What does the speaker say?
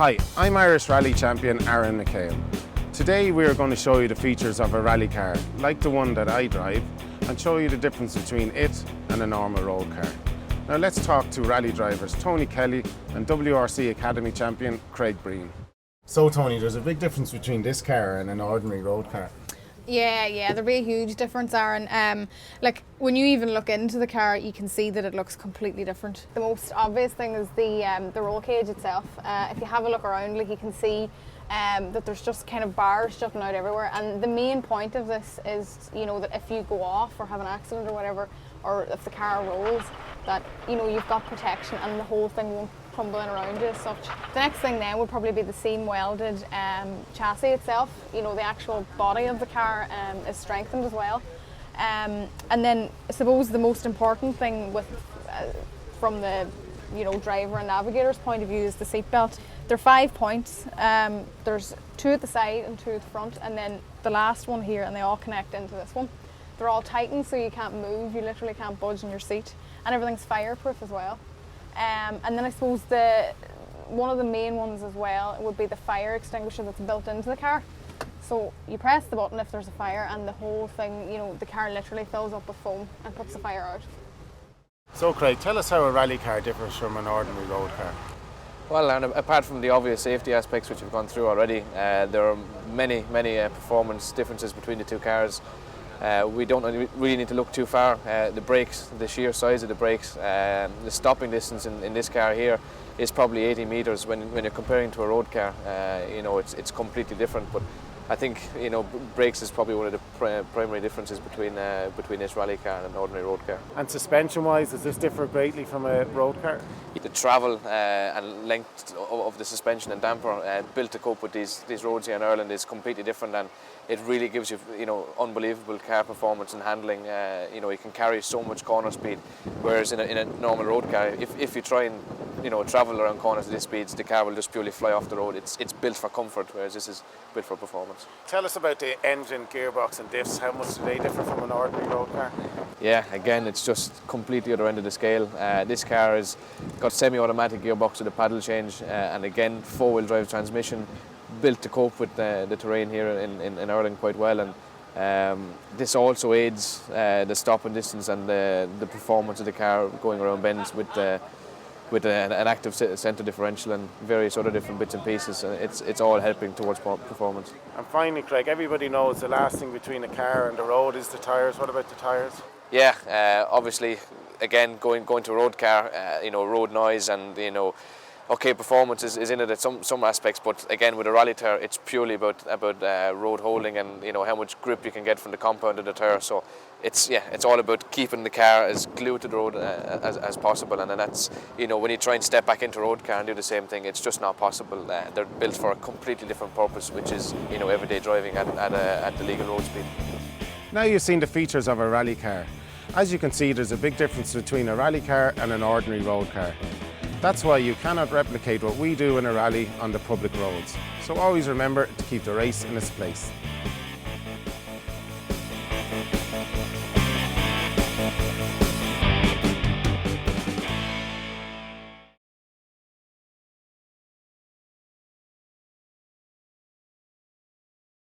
Hi, I'm Irish Rally Champion Aaron McHale. Today we are going to show you the features of a rally car, like the one that I drive, and show you the difference between it and a normal road car. Now let's talk to rally drivers Tony Kelly and WRC Academy champion Craig Breen. So Tony, there's a big difference between this car and an ordinary road car. Yeah, there'll be a huge difference, Aaron. Like when you even look into the car, you can see that it looks completely different. The most obvious thing is the roll cage itself. If you have a look around, like you can see that there's just kind of bars jutting out everywhere. And the main point of this is, you know, that if you go off or have an accident or whatever, or if the car rolls, that you know you've got protection and the whole thing won't crumble in around you as such. The next thing then would probably be the seam welded chassis itself. You know, the actual body of the car is strengthened as well. And then I suppose the most important thing with from the driver and navigator's point of view is the seat belt. There are 5 points. There's 2 at the side and 2 at the front, and then the last one here, and they all connect into this one. They're all tightened so you can't move, you literally can't budge in your seat, and everything's fireproof as well. And then I suppose one of the main ones as well would be the fire extinguisher that's built into the car. So you press the button if there's a fire, and the whole thing, you know, the car literally fills up with foam and puts the fire out. So Craig, tell us how a rally car differs from an ordinary road car. Well, and apart from the obvious safety aspects which we've gone through already, there are many performance differences between the two cars. We don't really need to look too far. The brakes, the sheer size of the brakes, the stopping distance in this car here is probably 80 metres. When you're comparing to a road car, it's completely different. But I think brakes is probably one of the primary differences between this rally car and an ordinary road car. And suspension-wise, does this differ greatly from a road car? The travel and length of the suspension and damper built to cope with these roads here in Ireland is completely different, and it really gives you unbelievable car performance and handling. You can carry so much corner speed, whereas in a normal road car, if you try and travel around corners at this speeds, the car will just purely fly off the road. It's built for comfort, whereas this is built for performance. Tell us about the engine, gearbox and diffs. How much do they differ from an ordinary road car? Yeah, again, it's just completely other end of the scale. This car has got semi-automatic gearbox with a paddle change, and again, four-wheel drive transmission, built to cope with the terrain here in Ireland quite well. And this also aids the stopping distance and the performance of the car going around bends with an active centre differential and various other different bits and pieces. It's all helping towards performance. And finally, Craig, everybody knows the last thing between a car and the road is the tyres. What about the tyres? Yeah, obviously, again, going to a road car, road noise and, okay, performance is in it at some aspects, but again, with a rally tyre, it's purely about road holding and, how much grip you can get from the compound of the tyre. So it's all about keeping the car as glued to the road as possible, and then that's, when you try and step back into a road car and do the same thing, it's just not possible. They're built for a completely different purpose, which is, everyday driving at the legal road speed. Now you've seen the features of a rally car. As you can see, there's a big difference between a rally car and an ordinary road car. That's why you cannot replicate what we do in a rally on the public roads. So always remember to keep the race in its place.